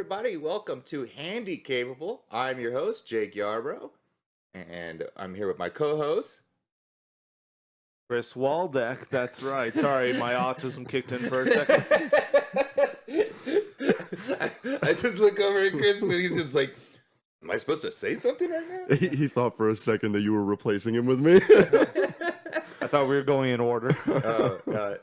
everybody. Welcome to Handicapable. I'm your host, Jake Yarbrough, and I'm here with my co-host. Chris Waldeck, that's right. Sorry, my autism kicked in for a second. I just look over at Chris and he's just like, am I supposed to say something right now? He thought for a second that you were replacing him with me. I thought we were going in order.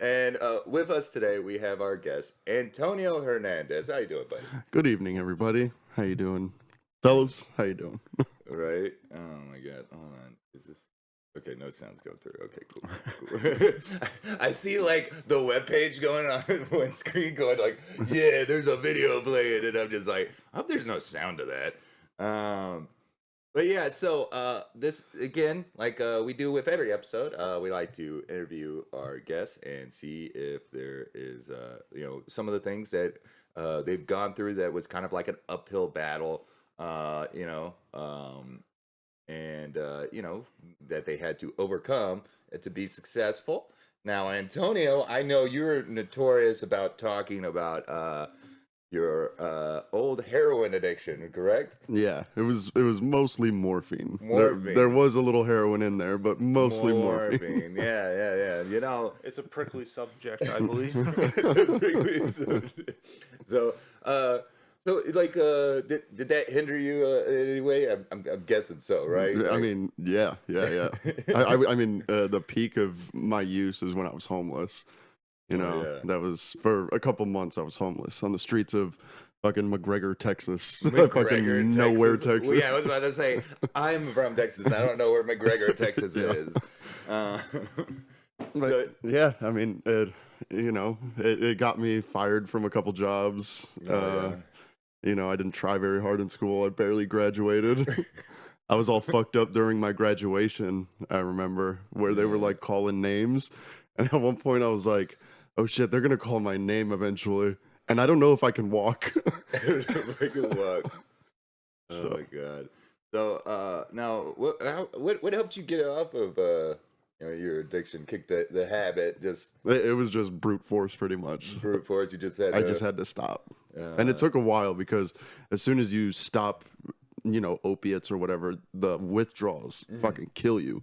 And with us today, we have our guest, Antonio Hernandez. How you doing, buddy? Good evening, everybody. How you doing? Fellas, how you doing? Right? Oh, my God. Hold on. Is this... Okay, no sounds going through. Okay, cool. I see, like, the webpage going on one screen going like, yeah, there's a video playing, and I'm just like, I hope there's no sound to that. But yeah, so this, again, like we do with every episode, we like to interview our guests and see if there is, some of the things that they've gone through that was kind of like an uphill battle, that they had to overcome to be successful. Now, Antonio, I know you're notorious about talking about your old heroin addiction, correct? Yeah, it was mostly morphine. Morphine. There was a little heroin in there, but mostly morphine. Yeah. You know, It's a prickly subject, I believe. So, like, did that hinder you in any way? I'm guessing so, right? I mean, yeah. I mean, the peak of my use is when I was homeless. That was for a couple months. I was homeless on the streets of fucking McGregor, Texas. McGregor, nowhere, Texas. Well, yeah, I was about to say, I'm from Texas. I don't know where McGregor, Texas is. Yeah, I mean, it got me fired from a couple jobs. I didn't try very hard in school. I barely graduated. I was all fucked up during my graduation, I remember, where they were like calling names. And at one point I was like, oh shit, they're going to call my name eventually. And I don't know if I can walk. I can walk. Oh my God. So now, what helped you get off of your addiction? Kick the habit? It was just brute force, pretty much. Brute force. You just had. I just had to stop, and it took a while because as soon as you stop, opiates or whatever, the withdrawals fucking kill you.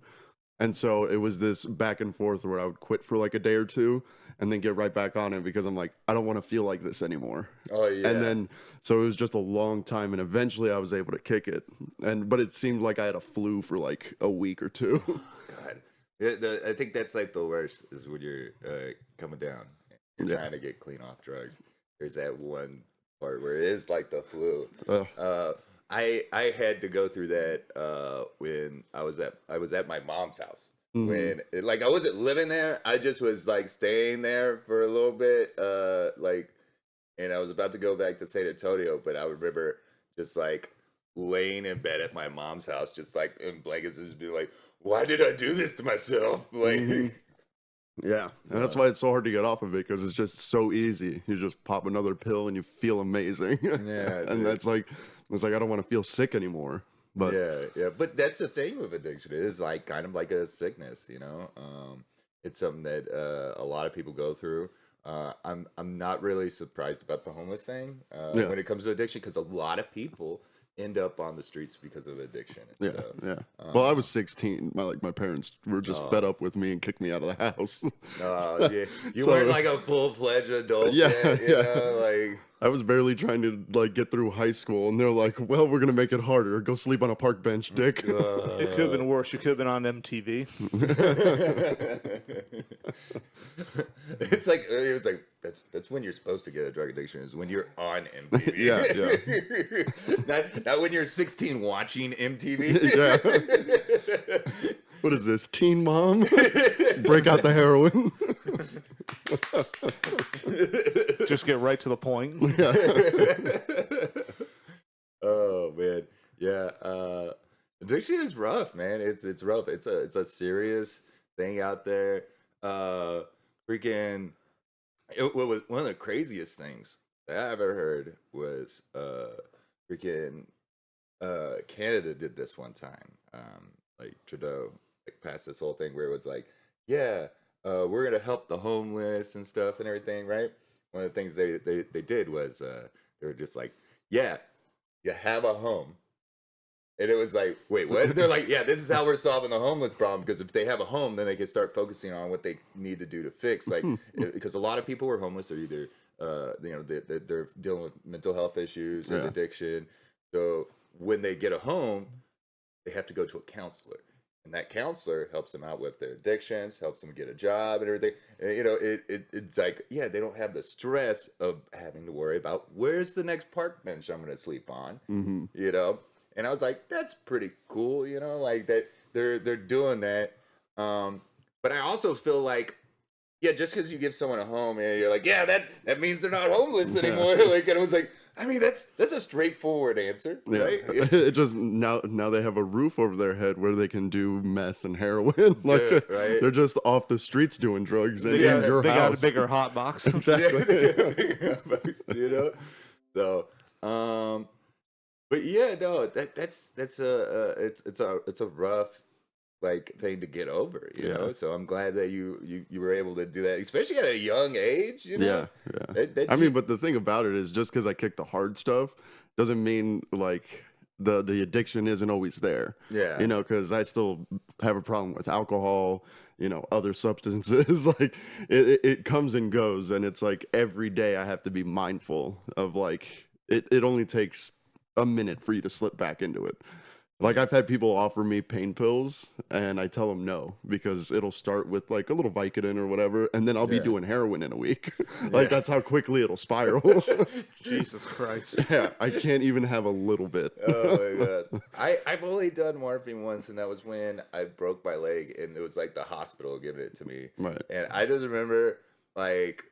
And so it was this back and forth where I would quit for like a day or two and then get right back on it because I'm like, I don't want to feel like this anymore. Oh yeah. And then, so it was just a long time, and eventually I was able to kick it. But it seemed like I had a flu for like a week or two. God, I think that's like the worst is when you're coming down. You're trying to get clean off drugs. There's that one part where it is like the flu. I had to go through that when I was at my mom's house. When I wasn't living there, I just was like staying there for a little bit, and I was about to go back to San Antonio, but I remember just like laying in bed at my mom's house, just like in blankets, and just be like, "Why did I do this to myself?" Like, yeah, and that's why it's so hard to get off of it because it's just so easy. You just pop another pill and you feel amazing. Yeah, and that's like. It's like I don't want to feel sick anymore. But yeah. But that's the thing with addiction. It is like kind of like a sickness, It's something that a lot of people go through. I'm not really surprised about the homeless thing when it comes to addiction because a lot of people end up on the streets because of addiction. And yeah. Well, I was 16. My parents were just fed up with me and kicked me out of the house. Yeah. You weren't like a full-fledged adult yet, like. I was barely trying to like get through high school, and they're like, "Well, we're gonna make it harder. Go sleep on a park bench, dick." It could have been worse. You could have been on MTV. It's like that's when you're supposed to get a drug addiction is when you're on MTV. Yeah. Not when you're 16 watching MTV. Yeah. What is this, Teen Mom? Break out the heroin. Just get right to the point. Oh man, yeah. Addiction is rough, man. It's rough. It's a serious thing out there. Freaking. What was one of the craziest things that I ever heard was freaking Canada did this one time. Like Trudeau passed this whole thing where it was like, yeah, we're gonna help the homeless and stuff and everything, right? One of the things they did was they were just like, yeah, you have a home. And it was like, wait, what? They're like, yeah, this is how we're solving the homeless problem, because if they have a home, then they can start focusing on what they need to do to fix. Like, because a lot of people who are homeless are either, they're dealing with mental health issues and addiction. So when they get a home, they have to go to a counselor. And that counselor helps them out with their addictions, helps them get a job and everything. And, it's like, yeah, they don't have the stress of having to worry about where's the next park bench I'm going to sleep on, And I was like, that's pretty cool, like that they're doing that. But I also feel like, yeah, just because you give someone a home and you're like, yeah, that means they're not homeless anymore. Like, and I was like, I mean, that's a straightforward answer, right? It just now they have a roof over their head where they can do meth and heroin. Like they're just off the streets doing drugs in your house. They got a bigger hot box. Exactly. So, but yeah, no, that's a rough thing to get over, you know. So I'm glad that you were able to do that, especially at a young age, Yeah. I mean, but the thing about it is, just because I kick the hard stuff doesn't mean like the addiction isn't always there. Yeah. Because I still have a problem with alcohol, other substances. Like it comes and goes, and it's like every day I have to be mindful of like it only takes a minute for you to slip back into it. Like I've had people offer me pain pills and I tell them no, because it'll start with like a little Vicodin or whatever, and then I'll be doing heroin in a week. Like that's how quickly it'll spiral. Jesus Christ. Yeah, I can't even have a little bit. Oh my god. I've only done morphine once, and that was when I broke my leg, and it was like the hospital giving it to me. Right. And I just remember like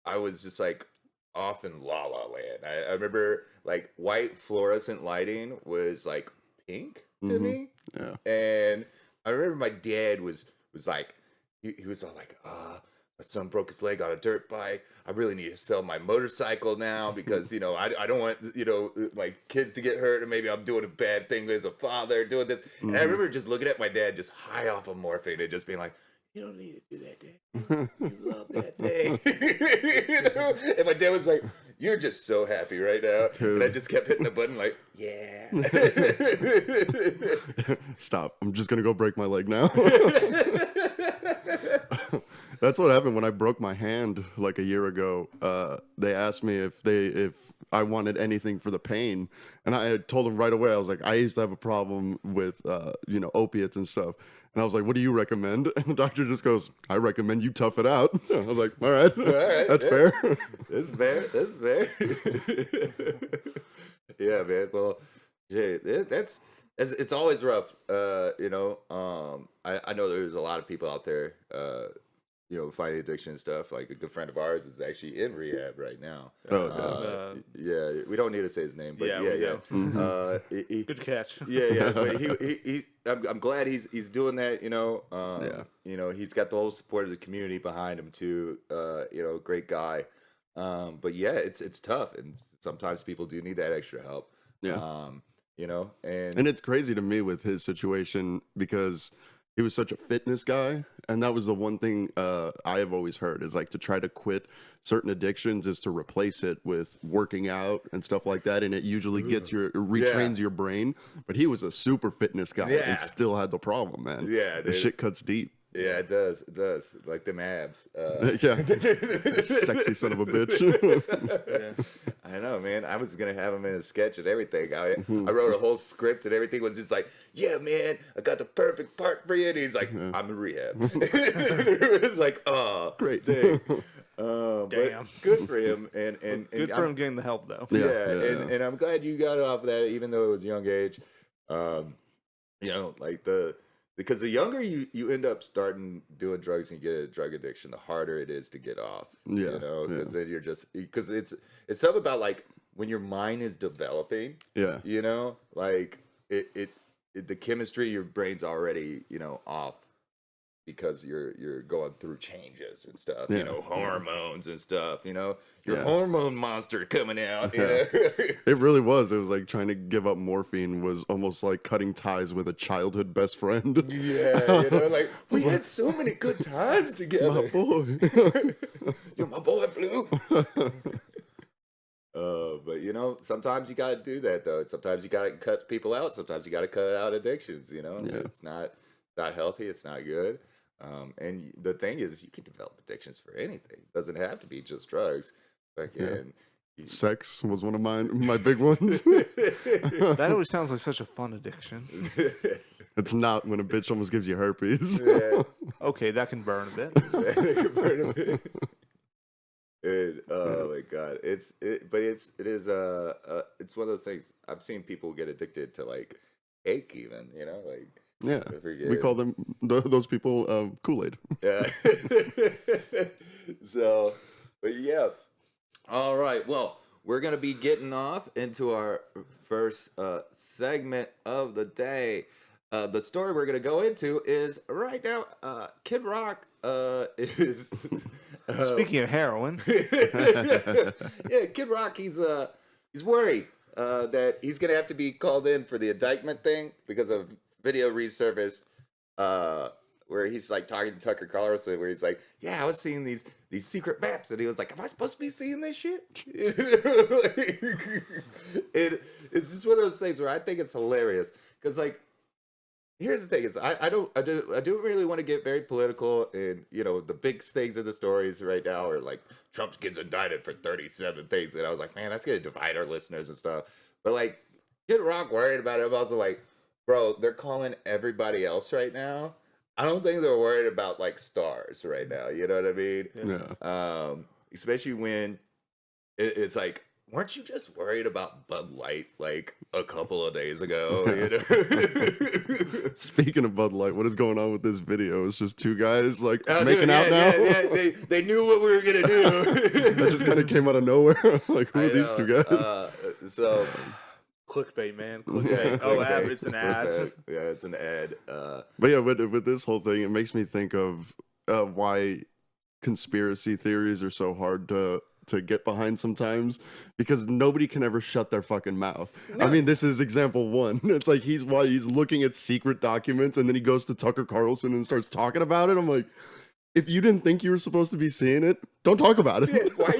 I was just like off in La La Land. I remember like white fluorescent lighting was like pink to me. Yeah. And I remember my dad was like, he was all like, my son broke his leg on a dirt bike. I really need to sell my motorcycle now because, I don't want, my kids to get hurt, and maybe I'm doing a bad thing as a father doing this. And I remember just looking at my dad just high off of morphine and just being like, you don't need to do that, Dad. You love that thing. And my dad was like, you're just so happy right now. Dude. And I just kept hitting the button like, yeah. Stop. I'm just going to go break my leg now. That's what happened when I broke my hand like a year ago. They asked me if I wanted anything for the pain, and I had told them right away. I was like, I used to have a problem with opiates and stuff, and I was like, what do you recommend? And the doctor just goes, I recommend you tough it out. I was like, all right, that's fair. That's fair. Yeah, man. Well, Jay, it's always rough. I know there's a lot of people out there fighting addiction and stuff. Like a good friend of ours is actually in rehab right now. Yeah, we don't need to say his name, but yeah. Good catch. Yeah. But I'm glad he's doing that. He's got the whole support of the community behind him too. Great guy. But yeah, it's tough, and sometimes people do need that extra help. Yeah. And it's crazy to me with his situation because he was such a fitness guy, and that was the one thing I have always heard is like to try to quit certain addictions is to replace it with working out and stuff like that, and it usually retrains your brain. But he was a super fitness guy and still had the problem, man. Yeah, the shit cuts deep. Yeah, it does. It does. Like them abs. Yeah. Sexy son of a bitch. I know, man. I was going to have him in a sketch and everything. I wrote a whole script and everything was just like, yeah, man, I got the perfect part for you. And he's like, I'm in rehab. It was like, oh, great thing. Damn. Good for him. And good for him getting the help, though. And I'm glad you got off of that, even though it was a young age. Because the younger you end up starting doing drugs and you get a drug addiction, the harder it is to get off. Yeah. Because then because it's something about like when your mind is developing. Yeah. Like the chemistry, your brain's already off because you're going through changes and stuff. Hormones and stuff. Your hormone monster coming out. It really was. It was like trying to give up morphine was almost like cutting ties with a childhood best friend. Yeah, like we had so many good times together. My boy. You're my boy, Blue. But you know, sometimes you gotta do that though. Sometimes you gotta cut people out. Sometimes you gotta cut out addictions. You know, it's not healthy. It's not good. And the thing is, you can develop addictions for anything. It doesn't have to be just drugs. Like, sex was one of my big ones. That always sounds like such a fun addiction. It's not when a bitch almost gives you herpes. Yeah. Okay, that can burn a bit. Oh my god, it's one of those things. I've seen people get addicted to like cake, even, you know, like we call them those people Kool-Aid. Yeah. So, but yeah. All right. Well, we're gonna be getting off into our first segment of the day. The story we're gonna go into is right now. Kid Rock is Speaking of heroin, yeah, Kid Rock. He's worried that he's gonna have to be called in for the indictment thing because of video resurfaced where he's like talking to Tucker Carlson, where he's like, "Yeah, I was seeing these secret maps," and he was like, "Am I supposed to be seeing this shit?" It's just one of those things where I think it's hilarious because, like, here's the thing: is I don't really want to get very political, and you know, the big things in the stories right now are like Trump gets indicted for 37 things, and I was like, man, that's gonna divide our listeners and stuff. But like, Kid Rock worried about it. I'm also like, bro, they're calling everybody else right now. I don't think they're worried about like stars right now. You know what I mean? Yeah. Especially when it's like, weren't you just worried about Bud Light like a couple of days ago? You know? Speaking of Bud Light, what is going on with this video? It's just two guys like making out now. Yeah, they knew what we were gonna do. That just kind of came out of nowhere. Like, who are these two guys? So. clickbait, man. Yeah, Clickbait. It's an ad. Yeah, it's an ad. But yeah, with this whole thing, it makes me think of why conspiracy theories are so hard to get behind sometimes, because nobody can ever shut their fucking mouth. No. I mean, this is example one. It's like he's looking at secret documents, and then he goes to Tucker Carlson and starts talking about it. I'm like, if you didn't think you were supposed to be seeing it, don't talk about it. Yeah, why are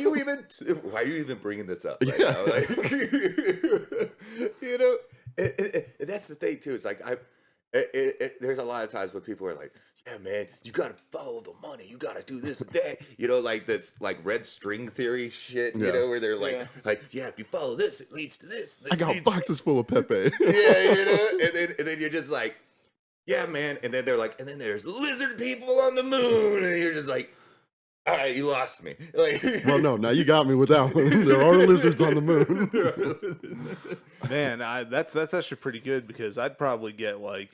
you even bringing this up right now? Like, you know, that's the thing too. It's like there's a lot of times when people are like, yeah, man, you gotta follow the money. You gotta do this and that. You know, like this like red string theory shit. You know, where they're like, yeah, if you follow this, it leads to this. I got boxes full of Pepe. Yeah, you know, and then you're just like, yeah, man. And then they're like, and then there's lizard people on the moon, and you're just like, all right, you lost me. Like, well, no, now you got me with that one. There are lizards on the moon. Man, that's actually pretty good, because I'd probably get like,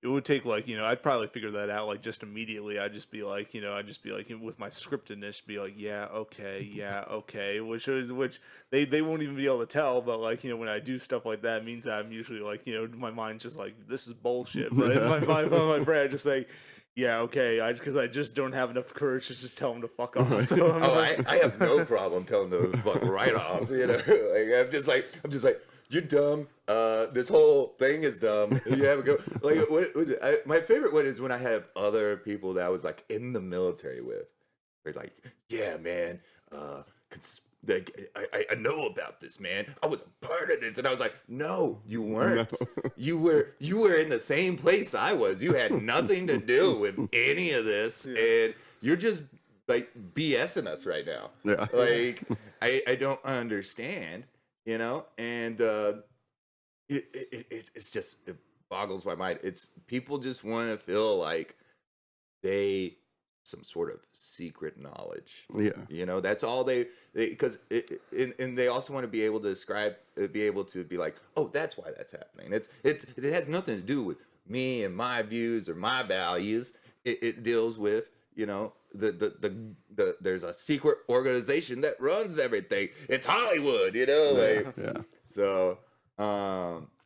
it would take like, you know, I'd probably figure that out like just immediately. I'd just be like, you know, with my scriptedness, be like, yeah, okay, which they won't even be able to tell. But like, you know, when I do stuff like that, it means that I'm usually like, you know, my mind's just like, this is bullshit. But in my brain, I just like, yeah, okay, because I just don't have enough courage to just tell them to fuck off. So I have no problem telling them to fuck right off. You know, like I'm just like, you're dumb. This whole thing is dumb. You have a go. Like, what was it? My favorite one is when I have other people that I was like in the military with. They're like, yeah, man. I know about this, man. I was a part of this, and I was like, no, you weren't. No. You were in the same place I was. You had nothing to do with any of this, and you're just like BSing us right now. Yeah. Like, I don't understand. You know, and it's just, it boggles my mind. It's people just want to feel like they some sort of secret knowledge. Yeah, you know, that's all they because and they also want to be able to be like, oh, that's why that's happening. It has nothing to do with me and my views or my values. It deals with, you know, there's a secret organization that runs everything. It's Hollywood, you know. Like, yeah. So,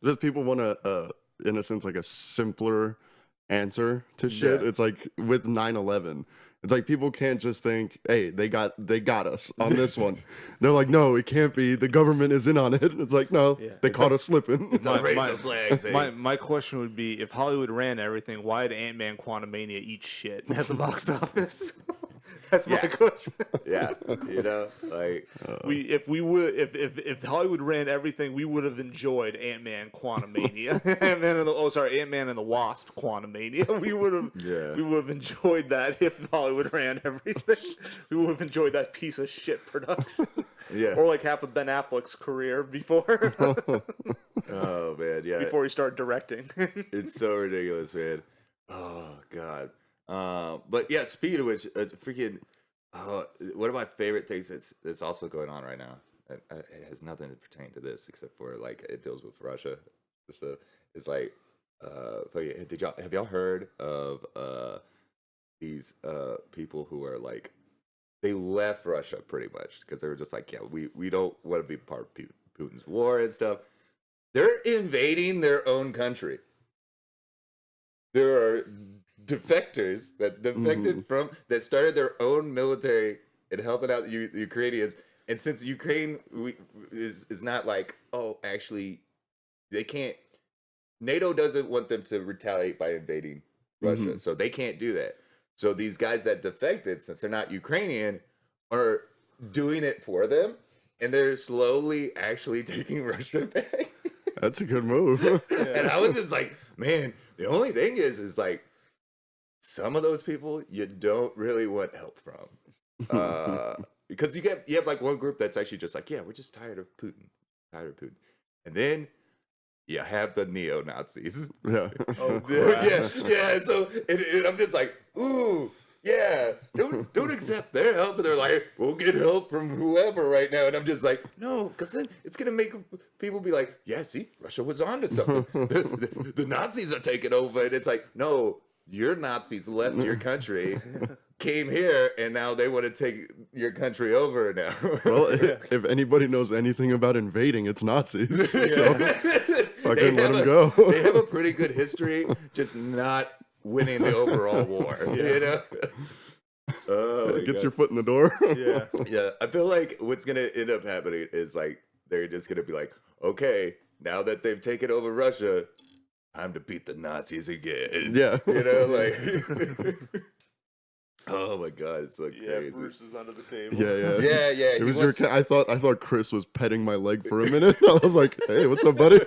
just people want to, in a sense, like a simpler answer to shit. It's like with 9/11. It's like people can't just think, hey, they got us on this one. They're like, no, it can't be. The government is in on it. It's like, no, they caught us slipping. It's a raise the flag thing. My question would be, if Hollywood ran everything, why did Ant-Man Quantumania eat shit at the box office? That's my question. Yeah, you know, like if Hollywood ran everything, we would have enjoyed Ant-Man Quantumania. Ant-Man and the Wasp Quantumania. We would have enjoyed that if Hollywood ran everything. We would have enjoyed that piece of shit production. yeah. Or like half of Ben Affleck's career before Oh man, yeah. before he started directing. It's so ridiculous, man. Oh god. But yeah, speaking of which, freaking one of my favorite things that's also going on right now. It has nothing to pertain to this except for like it deals with Russia. So it's like, have y'all heard of these people who are like, they left Russia pretty much because they were just like, yeah, we don't want to be part of Putin's war and stuff. They're invading their own country. There are defectors that defected from that started their own military and helping out the Ukrainians. And since Ukraine is not like, oh, actually, they can't. NATO doesn't want them to retaliate by invading Russia, so they can't do that. So these guys that defected, since they're not Ukrainian, are doing it for them, and they're slowly actually taking Russia back. That's a good move. And I was just like, man, the only thing is like, some of those people you don't really want help from. Because you have like one group that's actually just like, yeah, we're just tired of Putin. And then you have the neo-Nazis. Yeah. Oh, God. Yeah. So and I'm just like, ooh, yeah, don't accept their help. And they're like, we'll get help from whoever right now. And I'm just like, no, because then it's gonna make people be like, yeah, see, Russia was onto something. the Nazis are taking over, and it's like, no, your Nazis left your country, came here, and now they want to take your country over now. Well, if anybody knows anything about invading, it's Nazis. So fucking let them go. They have a pretty good history, just not winning the overall war. You know? Oh, Gets your foot in the door. Yeah. I feel like what's gonna end up happening is like they're just gonna be like, okay, now that they've taken over Russia, time to beat the Nazis again. Yeah. You know, like. Oh my god, it's so crazy. Yeah, Bruce is under the table. Yeah. Yeah. It was I thought Chris was petting my leg for a minute. I was like, hey, what's up, buddy?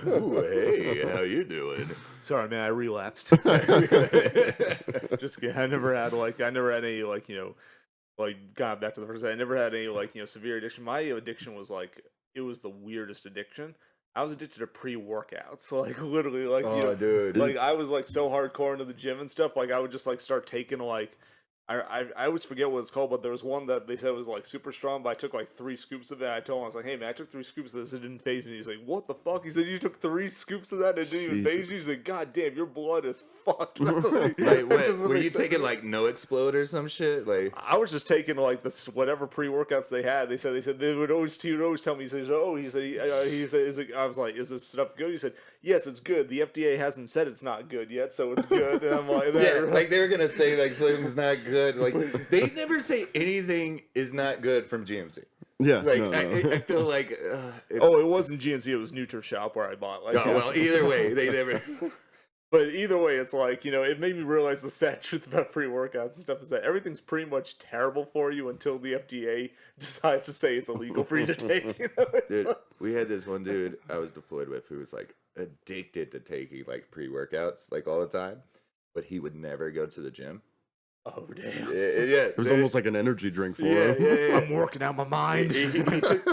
Ooh, hey, how you doing? Sorry, man, I relapsed. Just kidding. I never had any got back to the first. I never had any severe addiction. My addiction was it was the weirdest addiction. I was addicted to pre-workouts, literally, dude, I was so hardcore into the gym and stuff. I would just start taking I always forget what it's called, but there was one that they said was super strong, but I took 3 scoops of it. I told him, I was like, hey man, I took 3 scoops of this, it didn't faze me. He's like, what the fuck? He said, you took 3 scoops of that and it didn't even faze you? He's like, god damn, your blood is fucked. That's what were you taking no explode or some shit? I was just taking this whatever pre-workouts they had. They said he would always tell me, he said, I was like, is this stuff good? He said, yes, it's good. The FDA hasn't said it's not good yet, so it's good. And I'm like, they were gonna say something's not good. They never say anything is not good from GMC. Yeah, I feel like it wasn't GNC, it was NutriShop where I bought. Well, either way, they never. But either way, it's it made me realize the sad truth about pre-workouts and stuff is that everything's pretty much terrible for you until the FDA decides to say it's illegal for you to take. Dude, we had this one dude I was deployed with who was addicted to taking pre-workouts all the time, but he would never go to the gym. Oh damn! Yeah, it was almost like an energy drink for him. Yeah. I'm working out my mind. He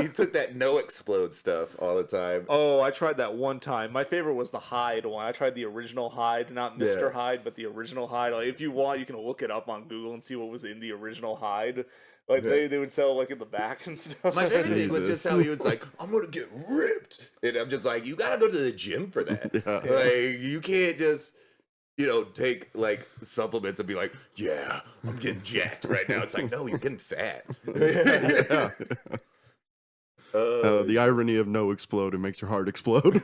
took that no explode stuff all the time. Oh, I tried that one time. My favorite was the Hyde one. I tried the original Hyde, not Mr. Hyde, but the original Hyde. If you want, you can look it up on Google and see what was in the original Hyde. They would sell in the back and stuff. My favorite thing was just how he was like, I'm gonna get ripped, and I'm just like, you gotta go to the gym for that. You can't just take supplements and be like, yeah, I'm getting jacked right now. It's like, no, you're getting fat. The irony of no explode, it makes your heart explode.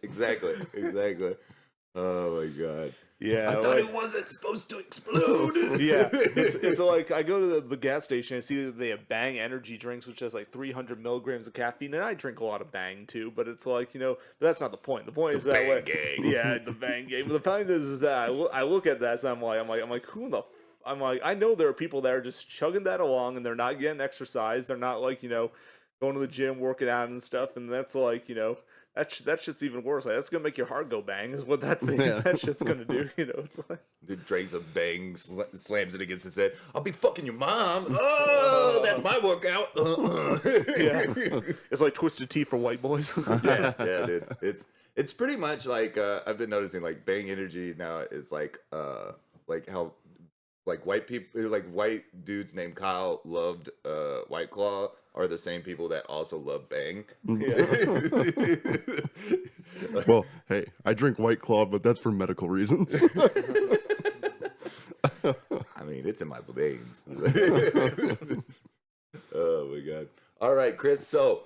Exactly. Oh my god. Yeah, I thought it wasn't supposed to explode. Yeah, it's like I go to the gas station and see that they have Bang energy drinks, which has like 300 milligrams of caffeine, and I drink a lot of Bang too. But it's like, but that's not the point. The point is that Bang gang. yeah, the Bang game. But the point is that I look at that and I'm like, who the. I'm like, I know there are people that are just chugging that along and they're not getting exercise. They're not like, going to the gym, working out and stuff. And that's like, that shit's even worse. Like, that's gonna make your heart go bang. Is what that thing is. That shit's gonna do. It's like Dude drinks a Bang, slams it against his head. I'll be fucking your mom. Oh, that's my workout. yeah, it's like Twisted Tea for white boys. yeah, dude. It's pretty much like I've been noticing like Bang Energy now is like how like white people, like white dudes named Kyle loved White Claw are the same people that also love Bang. Well, hey, I drink White Claw, but that's for medical reasons. I mean, it's in my veins. Oh my god. All right, Chris. So,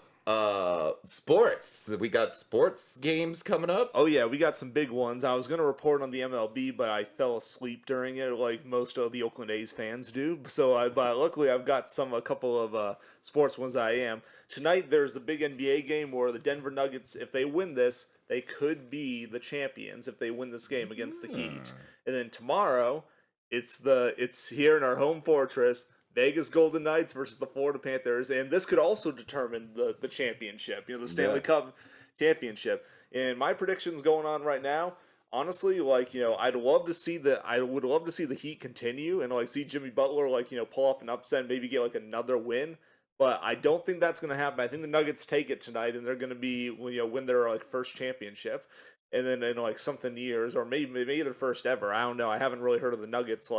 sports. We got sports games coming up. Oh yeah, we got some big ones. I was gonna report on the MLB, but I fell asleep during it, like most of the Oakland A's fans do. So, but luckily, I've got a couple of sports ones that I am. Tonight, there's the big NBA game where the Denver Nuggets, if they win this, they could be the champions if they win this game against the Heat. And then tomorrow, it's here in our home fortress. Vegas Golden Knights versus the Florida Panthers, and this could also determine the championship, the Stanley Cup championship. And my predictions going on right now, honestly, like, I would love to see the Heat continue and like see Jimmy Butler pull off an upset and maybe get like another win. But I don't think that's going to happen. I think the Nuggets take it tonight, and they're going to be win their like first championship. And then in like something years, or maybe their first ever. I don't know. I haven't really heard of the Nuggets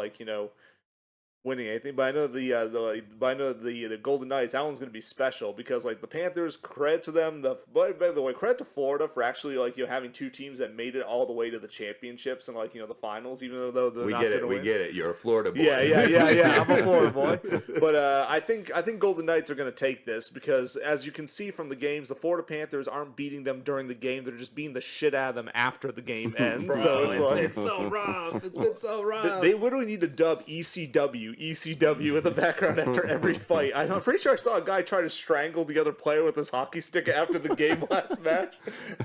winning anything, but I know the Golden Knights. That one's going to be special because like the Panthers, credit to them. By the way, credit to Florida for actually having two teams that made it all the way to the championships and the finals, even though they're not going to win. We get it. You're a Florida boy. Yeah. I'm a Florida boy, but I think Golden Knights are going to take this because as you can see from the games, the Florida Panthers aren't beating them during the game; they're just beating the shit out of them after the game ends. Bro, so it's been so rough. It's been so rough. They literally need to dub ECW in the background after every fight. I'm pretty sure I saw a guy try to strangle the other player with his hockey stick after the game last match.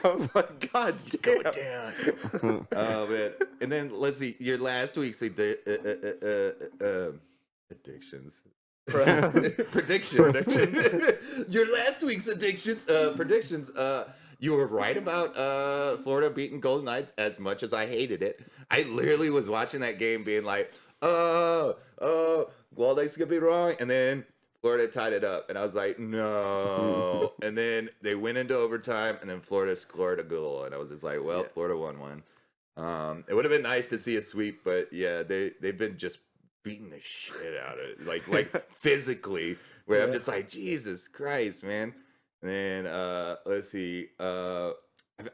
I was like, God damn. Go down. Oh, man. And then, let's see, your last week's addictions. Predictions. Your last week's predictions. You were right about Florida beating Golden Knights as much as I hated it. I literally was watching that game being like, Waldeck's gonna be wrong, and then Florida tied it up, and I was like, no. And then they went into overtime, and then Florida scored a goal, and I was just like, well, Florida won one. It would have been nice to see a sweep, but yeah, they've been just beating the shit out of it, like physically. Where I'm just like, Jesus Christ, man. And then let's see.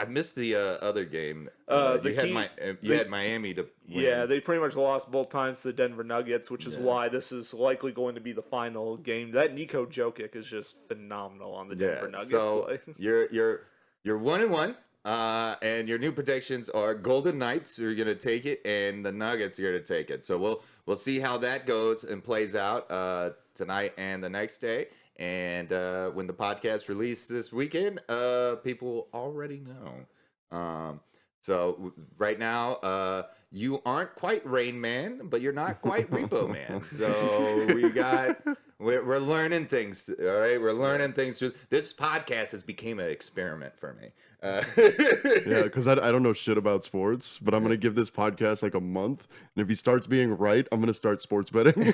I missed the other game. You had Miami to win. Yeah, they pretty much lost both times to the Denver Nuggets, which is why this is likely going to be the final game. That Niko Jokic is just phenomenal on the Denver Nuggets. So you're 1-1, and your new predictions are Golden Knights are going to take it, and the Nuggets are going to take it. So we'll see how that goes and plays out tonight and the next day. And when the podcast released this weekend, people already know. So right now, you aren't quite Rain Man, but you're not quite Repo Man. So we're learning things. All right, we're learning things. This podcast has become an experiment for me. Yeah, because I don't know shit about sports, but I'm gonna give this podcast like a month, and if he starts being right, I'm gonna start sports betting.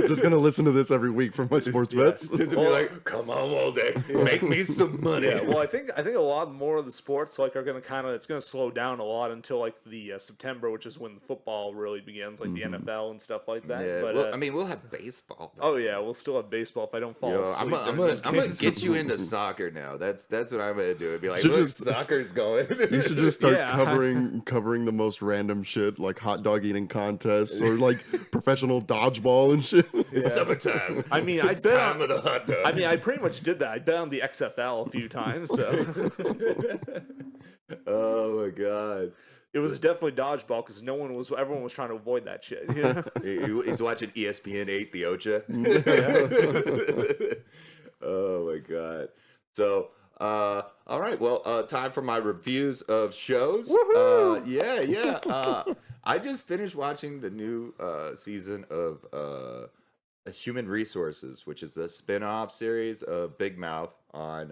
Just gonna listen to this every week for my sports bets. Just to be like, come on, Waldeck, make me some money. Yeah, well, I think a lot more of the sports are gonna it's gonna slow down a lot until like the September, which is when football really begins, like the NFL and stuff like that. Yeah, but we'll have baseball. Oh yeah, we'll still have baseball if I don't fall asleep. I'm gonna get you into soccer now. That's what I'm gonna do. It'd be like, look, soccer's going. You should just start covering the most random shit, like hot dog eating contests or like professional dodgeball and shit. It's summertime. I mean, it's time of the hot dogs. I mean, I pretty much did that. I bet on the XFL a few times. So. Oh my god. It was definitely dodgeball because everyone was trying to avoid that shit. You know? He's watching ESPN 8, the Ocha. Oh my god. So, all right. Well, time for my reviews of shows. I just finished watching the new season of Human Resources, which is a spin-off series of Big Mouth on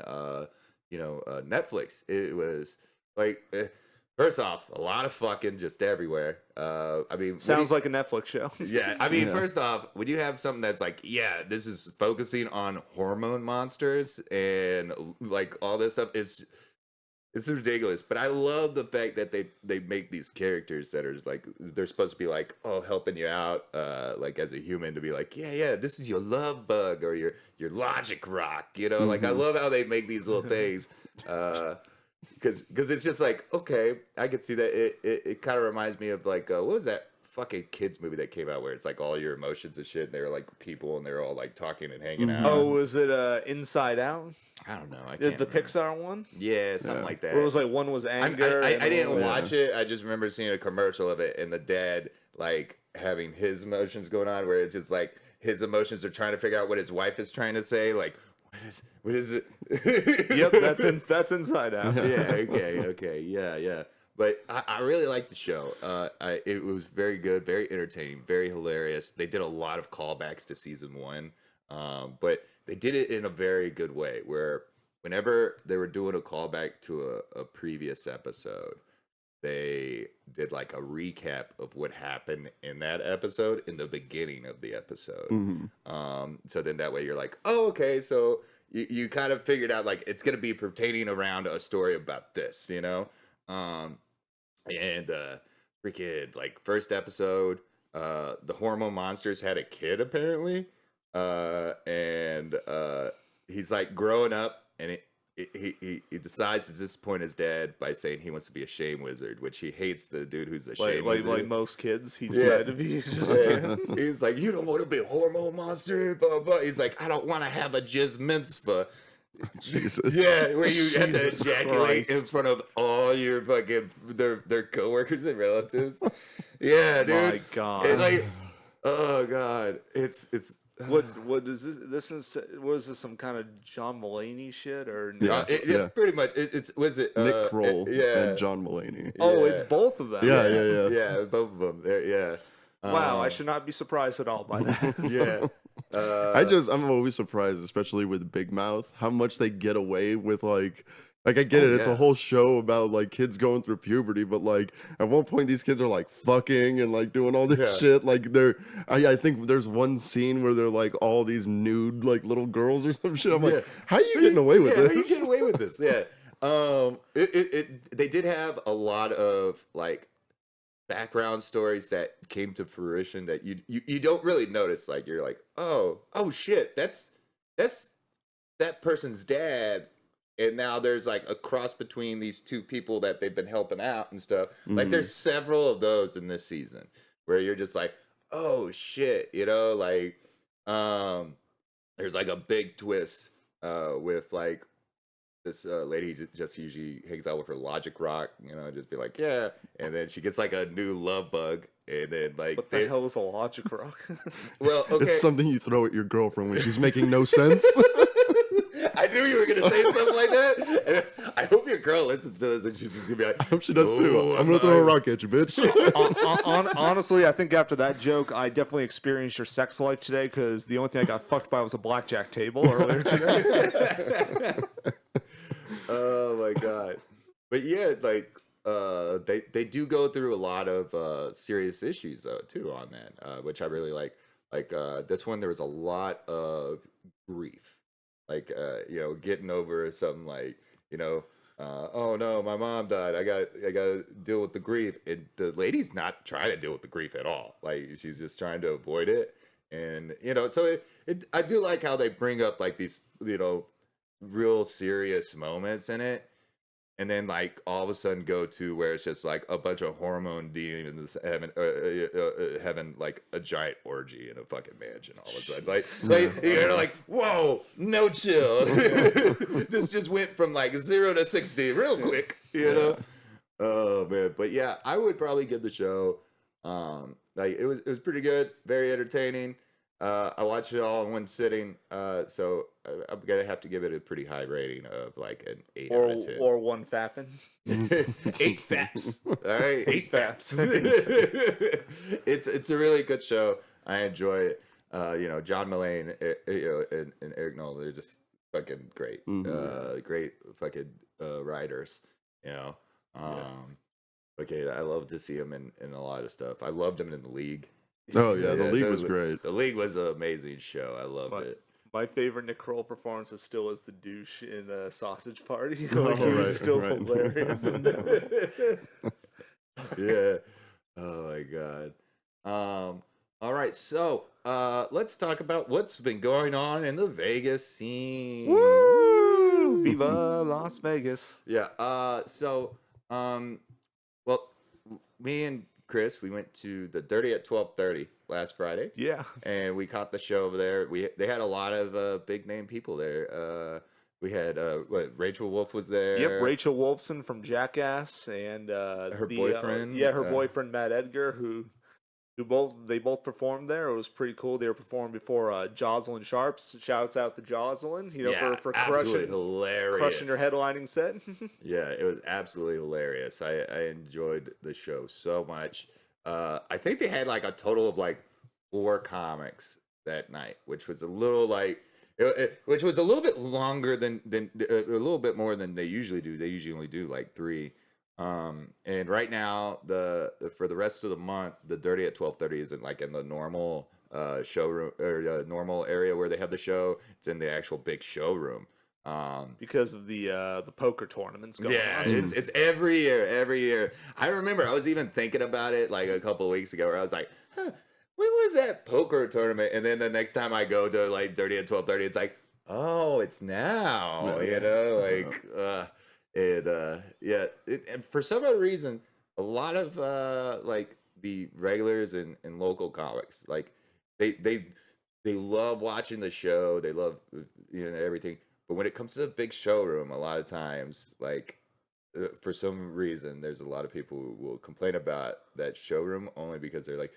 Netflix. It was like first off, a lot of fucking just everywhere. I mean, sounds like a Netflix show. Yeah, I mean, first off, when you have something that's like, yeah, this is focusing on hormone monsters and like all this stuff, it's ridiculous. But I love the fact that they make these characters that are like, they're supposed to be like, oh, helping you out, like as a human, to be like, yeah, this is your love bug or your logic rock, you know. Like I love how they make these little things. Because it's just like, okay, I could see that. It kind of reminds me of like, what was that fucking kids movie that came out where it's like all your emotions and shit, and they're like people and they're all like talking and hanging out. Oh, was it Inside Out? I don't know. I Is can't the remember. Pixar one? Yeah, something like that. Where it was like one was anger. I didn't watch it. I just remember seeing a commercial of it and the dad like having his emotions going on, where it's just like his emotions are trying to figure out what his wife is trying to say, like. What is it? Yep, that's Inside Out. Yeah, okay, yeah. But I really liked the show. It was very good, very entertaining, very hilarious. They did a lot of callbacks to season 1, but they did it in a very good way, where whenever they were doing a callback to a previous episode, they did like a recap of what happened in that episode in the beginning of the episode. So then that way you're like, oh, okay, so you kind of figured out like it's going to be pertaining around a story about this, you know? And freaking like first episode, the hormone monsters had a kid apparently. And he's like growing up, and he decides to disappoint his dad by saying he wants to be a shame wizard, which he hates the dude who's a shame wizard. Like most kids, he decided to be. He's like, you don't want to be a hormone monster, blah, blah. He's like, I don't want to have a jizz mitzvah. Jesus. Yeah, where you have to Jesus ejaculate Christ. in front of all your fucking their coworkers and relatives. Yeah, dude. My God. And like, oh God, it's. What is this? Was this some kind of John Mulaney shit or? Yeah. Pretty much. It's was it Nick Kroll yeah. and John Mulaney. Oh, Yeah. it's both of them. Yeah. Yeah, both of them. Yeah. Wow, I should not be surprised at all by that. Yeah. I'm always surprised, especially with Big Mouth, how much they get away with like I get it. It's yeah. a whole show about like kids going through puberty, but like at one point these kids are like fucking and like doing all this shit. Like I think there's one scene where they're like all these nude like little girls or some shit. I'm like, how are you getting away with this? How are you getting away with this? Yeah. They did have a lot of like background stories that came to fruition that you don't really notice. Like you're like, oh shit, that's that person's dad. And now there's like a cross between these two people that they've been helping out and stuff. Like there's several of those in this season where you're just like, oh shit, you know, like there's like a big twist with like this lady just usually hangs out with her logic rock, you know, just be like, yeah, and then she gets like a new love bug, and then like What the hell is a logic rock? well, okay, It's something you throw at your girlfriend when she's making no sense. I knew you were gonna say something like that. And I hope your girl listens to this and she's just gonna be like, I hope she does too. "Oh, I'm gonna throw a rock at you, bitch. Honestly, I think after that joke, I definitely experienced your sex life today because the only thing I got fucked by was a blackjack table earlier today. Oh my god! But yeah, like they do go through a lot of serious issues though too on that, which I really like. Like this one, there was a lot of grief, like you know, getting over something like, you know, oh no, my mom died. I got to deal with the grief. And the lady's not trying to deal with the grief at all. Like she's just trying to avoid it. And you know, so I do like how they bring up like these, you know, real serious moments in it, and then like all of a sudden go to where it's just like a bunch of hormone demons having like a giant orgy in a fucking mansion all of a sudden. Like you're like, whoa, no chill. This just went from like 0 to 60 real quick, you know. Oh man, but yeah, I would probably give the show. Like it was pretty good, very entertaining. I watched it all in one sitting, so I'm gonna have to give it a pretty high rating of like an 8 out of 10. Or one fapping. 8 faps. All right, 8 faps. faps. It's a really good show. I enjoy it. John Mulaney, and Eric Nolan, they're just fucking great. Great fucking writers. Okay, I love to see him in a lot of stuff. I loved him in The League. Oh yeah, The League was great. The League was an amazing show. I loved it. My favorite Nick Kroll performance is still as the douche in Sausage Party. He's still hilarious. Yeah. Oh my god. All right, so let's talk about what's been going on in the Vegas scene. Woo! Viva Las Vegas. Yeah. Well, me and Chris, we went to the Dirty at 12:30 last Friday. Yeah. And we caught the show over there. They had a lot of big name people there. We had Rachel Wolf was there. Yep, Rachel Wolfson from Jackass and her boyfriend. her boyfriend Matt Edgar, who both performed there. It was pretty cool. They were performing before Jocelyn Sharps. Shouts out to Jocelyn, for crushing your headlining set. Yeah, it was absolutely hilarious. I enjoyed the show so much. I think they had like a total of like 4 comics that night, which was a little which was a little bit longer than a little bit more than they usually do. They usually only do like 3. And right now for the rest of the month, the Dirty at 12:30 isn't like in the normal showroom or normal area where they have the show. It's in the actual big showroom. Because of the poker tournaments going on. It's every year. I remember I was even thinking about it like a couple of weeks ago where I was like, when was that poker tournament? And then the next time I go to like Dirty at 12:30, it's like, oh, it's now, and for some odd reason, a lot of like the regulars and local comics, like they love watching the show. They love everything. But when it comes to the big showroom, a lot of times, like for some reason, there's a lot of people who will complain about that showroom only because they're like,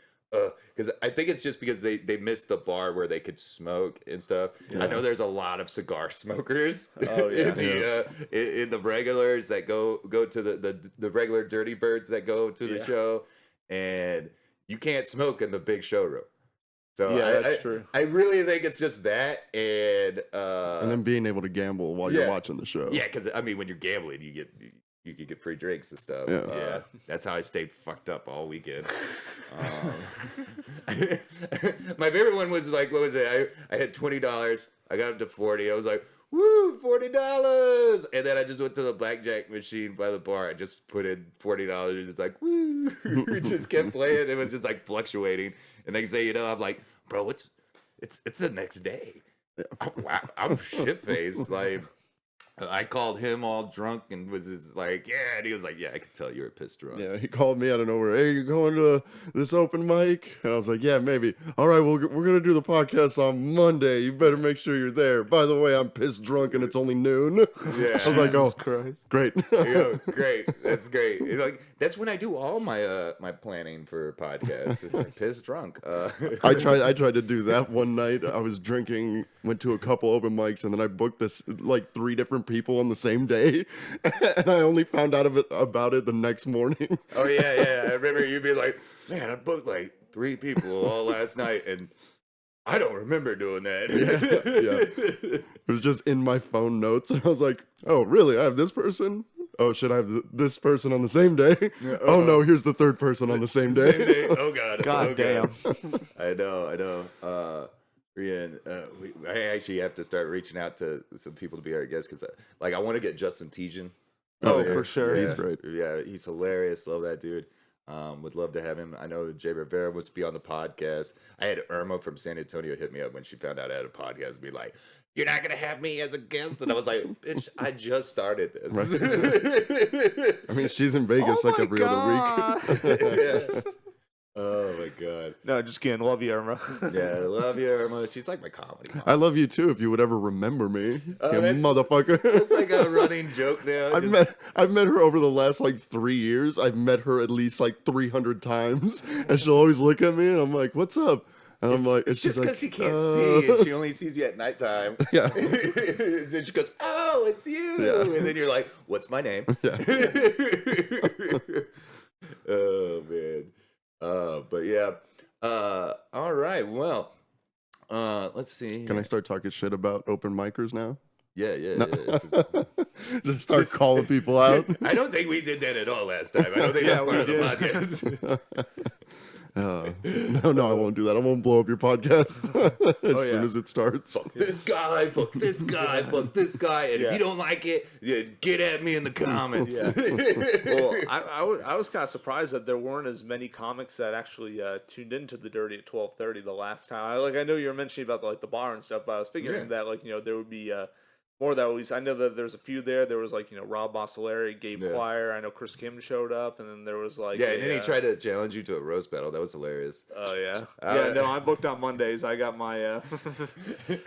because I think it's just because they missed the bar where they could smoke and stuff. Yeah. I know there's a lot of cigar smokers in the regulars that go to the regular Dirty Birds that go to the show, and you can't smoke in the big showroom. So that's true. I really think it's just that, and then being able to gamble while you're watching the show. Yeah, because I mean, when you're gambling, you could get free drinks and stuff. Yeah. That's how I stayed fucked up all weekend. My favorite one was like, what was it? I had $20. I got up to $40. I was like, woo, $40. And then I just went to the blackjack machine by the bar. I just put in $40. And it's like, woo. We just kept playing. It was just like fluctuating. And next thing you know, I'm like, bro, it's the next day. Yeah. I'm shit-faced. Like, I called him all drunk and was just like, yeah. And he was like, yeah, I could tell you were pissed drunk. Yeah, he called me out of nowhere. Hey, you going to this open mic? And I was like, yeah, maybe. All right, well, we're going to do the podcast on Monday. You better make sure you're there. By the way, I'm pissed drunk and it's only noon. Yeah. I was like, oh, Christ. Great. Great. That's great. Like, that's when I do all my my planning for podcasts. Like, pissed drunk. I tried to do that one night. I was drinking, went to a couple open mics, and then I booked this like 3 different people on the same day, and I only found out about it the next morning. Oh yeah. I remember you being like, man, I booked like 3 people all last night, and I don't remember doing that. Yeah. It was just in my phone notes, and I was like, oh really? I have this person? Oh, should I have this person on the same day? Yeah, oh no, here's the 3rd person on the same day. Oh god. God damn. I know. I actually have to start reaching out to some people to be our guests because, like, I want to get Justin Tejan. Oh, for sure. He's great. Yeah, he's hilarious. Love that dude. Would love to have him. I know Jay Rivera wants to be on the podcast. I had Irma from San Antonio hit me up when she found out I had a podcast and be like, you're not going to have me as a guest? And I was like, bitch, I just started this. Right. I mean, she's in Vegas like every other week. Yeah. Oh my god. No, just kidding. Love you, Irma. Yeah, I love you, Irma. She's like my comedy mom. I love you too. If you would ever remember me, you that's- motherfucker. It's like a running joke now. I've met her over the last like 3 years. I've met her at least like 300 times, and she'll always look at me, and I'm like, "What's up?" And I'm like, it's just because like, she can't see, and she only sees you at nighttime. Yeah. Then she goes, "Oh, it's you," Yeah. and then you're like, "What's my name?" Yeah. Oh man. But yeah. All right. Well. Let's see. Can I start talking shit about open micers now? Yeah. No. Just start calling people out. I don't think we did that at all last time. I don't think that's part of the podcast. No, I won't do that. I won't blow up your podcast as soon as it starts. Fuck this guy, fuck this guy, fuck this guy. And if you don't like it, get at me in the comments. Well, I was kind of surprised that there weren't as many comics that actually tuned into the Dirty at 12:30 the last time. I know you were mentioning about the bar and stuff, but I was figuring that there would be more of that. At least I know that there's a few there. There was Rob Bossoleri, Gabe Quire. I know Chris Kim showed up, and then there was and then he tried to challenge you to a roast battle. That was hilarious. Oh yeah, No, I'm booked on Mondays. I got my.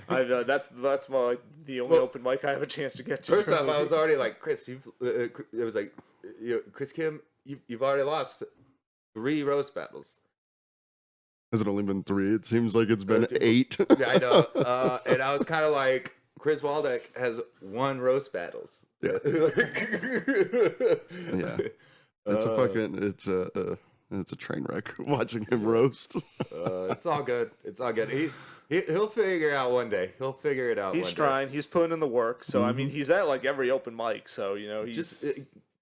That's my the only open mic I have a chance to get to. First off, I was already like, Chris, it was like, Chris Kim, you've already lost 3 roast battles. Has it only been 3? It seems like it's been 8. Yeah, I know. And I was kind of like, Chris Waldeck has 1 roast battles. Yeah. Yeah. It's it's a train wreck watching him roast. It's all good. It's all good. He'll figure it out one day. He'll figure it out. He's trying. He's putting in the work. So I mean, he's at every open mic. So he's just.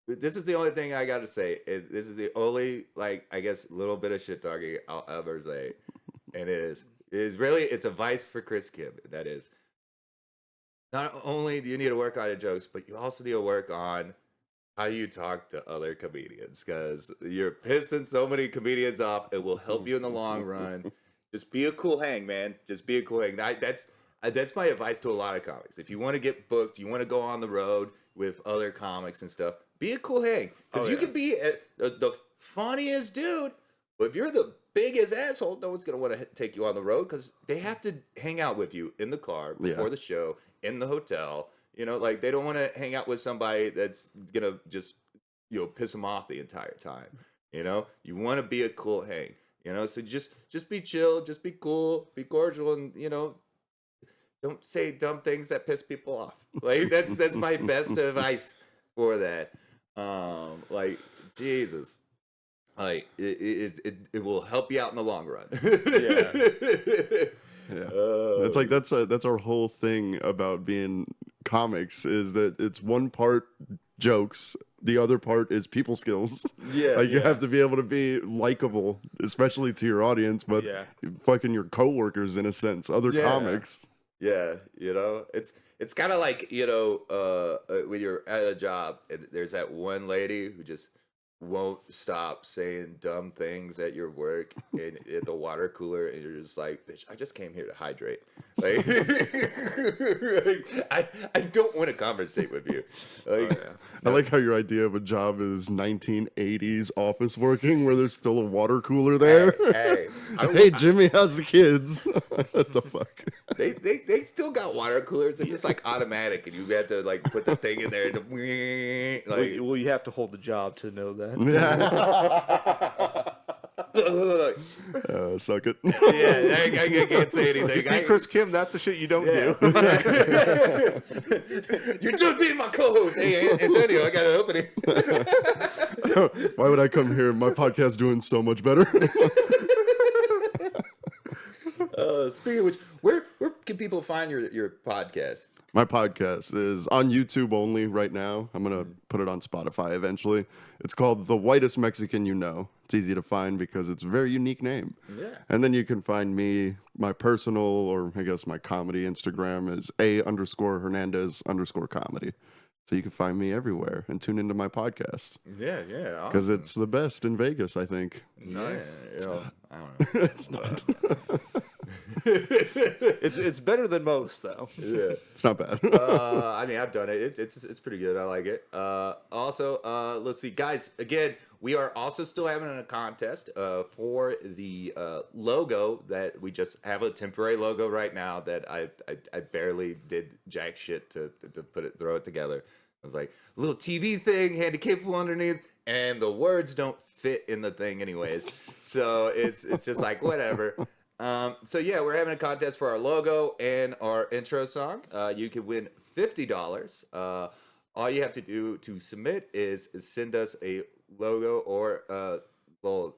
This is the only thing I got to say. This is the only I guess little bit of shit talking I'll ever say, and it is really it's advice for Chris Kim. That is. Not only do you need to work on your jokes, but you also need to work on how you talk to other comedians because you're pissing so many comedians off. It will help you in the long run. Just be a cool hang, man. Just be a cool hang. That's my advice to a lot of comics. If you want to get booked, you want to go on the road with other comics and stuff, be a cool hang. Because you can be the funniest dude, but if you're the biggest asshole, no one's going to want to take you on the road because they have to hang out with you in the car before the show, in the hotel. They don't want to hang out with somebody that's going to just, piss them off the entire time. You want to be a cool hang, so just be chill, just be cool, be cordial, and, don't say dumb things that piss people off. That's my best advice for that. Jesus. It will help you out in the long run. It's like that's our whole thing about being comics is that it's one part jokes, the other part is people skills. You have to be able to be likable, especially to your audience, but fucking your coworkers in a sense, other comics. Yeah, it's kind of like when you're at a job and there's that one lady who just won't stop saying dumb things at your work and at the water cooler, and you're just like, bitch, I just came here to hydrate. I don't want to conversate with you. I like how your idea of a job is 1980s office working where there's still a water cooler there. Hey, Jimmy, how's the kids? What the fuck? They still got water coolers. It's just automatic, and you have to put the thing in there. Well, you have to hold the job to know that. Suck it. Yeah, I can't say anything. You see, Chris Kim, that's the shit you don't do. You're just being my co-host. Hey, Antonio, I got an opening. Why would I come here? My podcast's doing so much better. Speaking of which, where can people find your podcast? My podcast is on YouTube only right now. I'm going to put it on Spotify eventually. It's called The Whitest Mexican You Know. It's easy to find because it's a very unique name. Yeah. And then you can find me, my personal, or I guess my comedy Instagram is _Hernandez_comedy. So you can find me everywhere and tune into my podcast. Yeah. Because Awesome. it's the best in Vegas, I think. Nice. Yeah, I don't know. It's not. It's better than most, though. Yeah. It's not bad. I mean, I've done it. It's pretty good. I like it. Also, let's see, guys. Again, we are also still having a contest for the logo that we just have a temporary logo right now that I barely did jack shit to throw it together. I was like, a little TV thing, Handicapable underneath, and the words don't fit in the thing anyways. So it's just like, whatever. So yeah, we're having a contest for our logo and our intro song. You can win $50. All you have to do to submit is send us a logo or a little,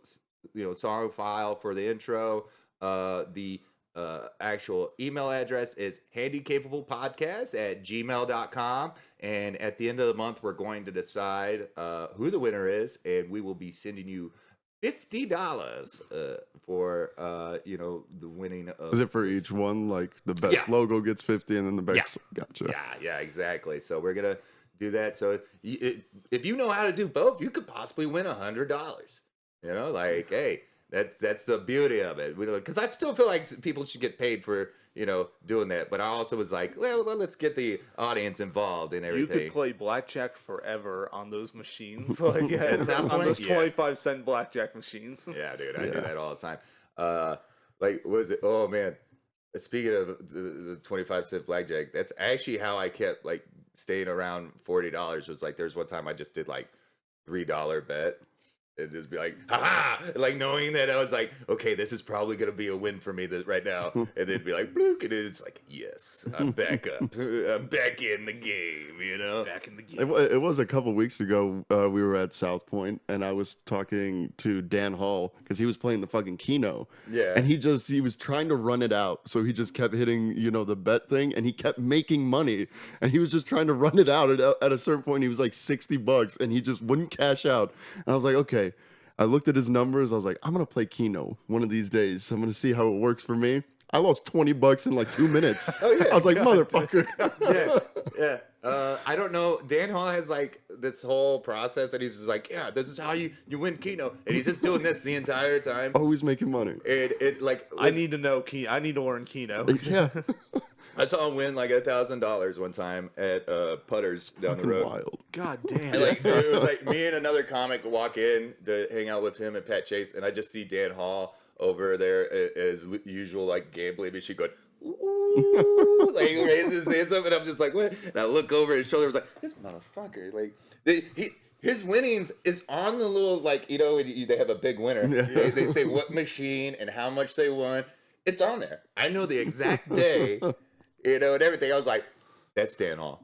song file for the intro. The actual email address is handicapablepodcast@gmail.com. And at the end of the month, we're going to decide who the winner is, and we will be sending you $50 for the winning of. Is it for each one? Like the best logo gets 50 and then the best gotcha. Yeah, exactly. So we're gonna do that. So if you know how to do both, you could possibly win $100. Like, hey, that's the beauty of it. Because I still feel like people should get paid for doing that. But I also was like, well, let's get the audience involved in everything. You could play blackjack forever on those machines, like on those 25-cent blackjack machines. Yeah, dude, I do that all the time. Like, what is it? Oh man, speaking of the 25-cent blackjack, that's actually how I kept like staying around $40. Was like, there's one time I just did like $3 bet. And just be like, ha! Like knowing that I was like, okay, this is probably gonna be a win for me right now, and then be like, bloop, and it's like, yes, I'm back up, I'm back in the game, Back in the game. It was a couple weeks ago. We were at South Point, and I was talking to Dan Hall because he was playing the fucking Keno. Yeah. And he was trying to run it out, so he just kept hitting, the bet thing, and he kept making money, and he was just trying to run it out. At a certain point, he was like $60, and he just wouldn't cash out. And I was like, okay. I looked at his numbers. I was like, I'm going to play Keno one of these days. I'm going to see how it works for me. I lost $20 in like 2 minutes. Oh, yeah. I was like, motherfucker. Yeah. I don't know. Dan Hall has like this whole process that he's just like, yeah, this is how you win Keno. And he's just doing this the entire time. Always making money. I need to know Keno. I need to learn Keno. Yeah. I saw him win like $1,000 one time at Putters down the road. Wild. God damn. And, it was like me and another comic walk in to hang out with him and Pat Chase, and I just see Dan Hall over there as usual, like gambling machine going, ooh, like he raises his hands up, and I'm just like, what? And I look over his shoulder, I was like, this motherfucker, like his winnings is on the little, like, they have a big winner. Yeah. They say what machine and how much they won. It's on there. I know the exact day. And everything. I was like, that's Dan Hall.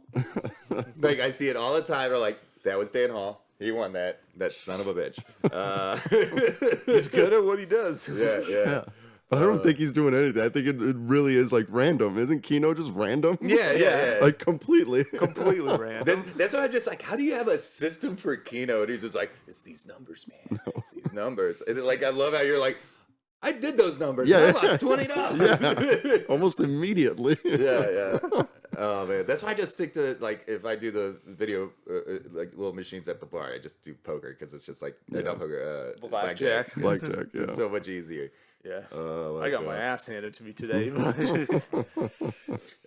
Like, I see it all the time. We're like, that was Dan Hall. He won that. That son of a bitch. He's good at what he does. Yeah. But I don't think he's doing anything. I think it really is like random. Isn't Keno just random? Yeah. Like completely. Completely random. That's why I'm just like, how do you have a system for Keno? And he's just like, it's these numbers, man. It's these numbers. And I love how you're like, I did those numbers. Yeah, and I lost $20. Yeah. Almost immediately. Yeah. Oh man, that's why I just stick to like if I do the video like little machines at the bar, I just do poker because it's just like not poker, blackjack. Blackjack. Yeah. It's so much easier. Yeah. Oh, I got my ass handed to me today.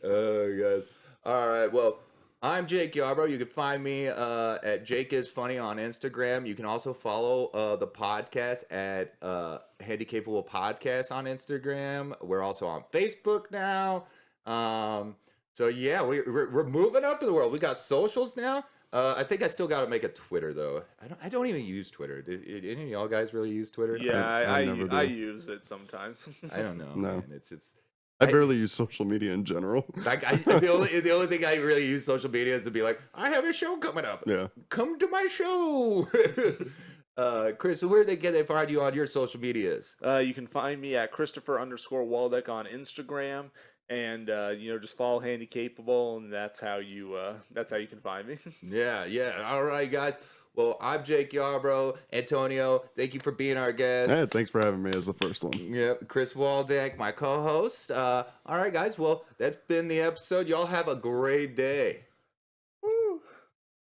Oh guys. All right. Well, I'm Jake Yarbrough. You can find me at Jake is Funny on Instagram. You can also follow the podcast at Handicapable Podcast on Instagram. We're also on Facebook now. So yeah, we're moving up in the world. We got socials now. I think I still got to make a Twitter though. I don't even use Twitter. Do any of y'all guys really use Twitter? Yeah, I never do. I use it sometimes. I don't know. No. Man. It's I barely use social media in general. like the only thing I really use social media is to be like, I have a show coming up. Yeah. Come to my show. Chris, where they find you on your social medias? You can find me at Christopher_Waldeck on Instagram, and just follow Handicapable, and that's how you can find me. Yeah. All right, guys. Well, I'm Jake Yarbrough. Antonio, thank you for being our guest. Hey, thanks for having me as the first one. Yep, Chris Waldeck, my co-host. All right, guys. Well, that's been the episode. Y'all have a great day.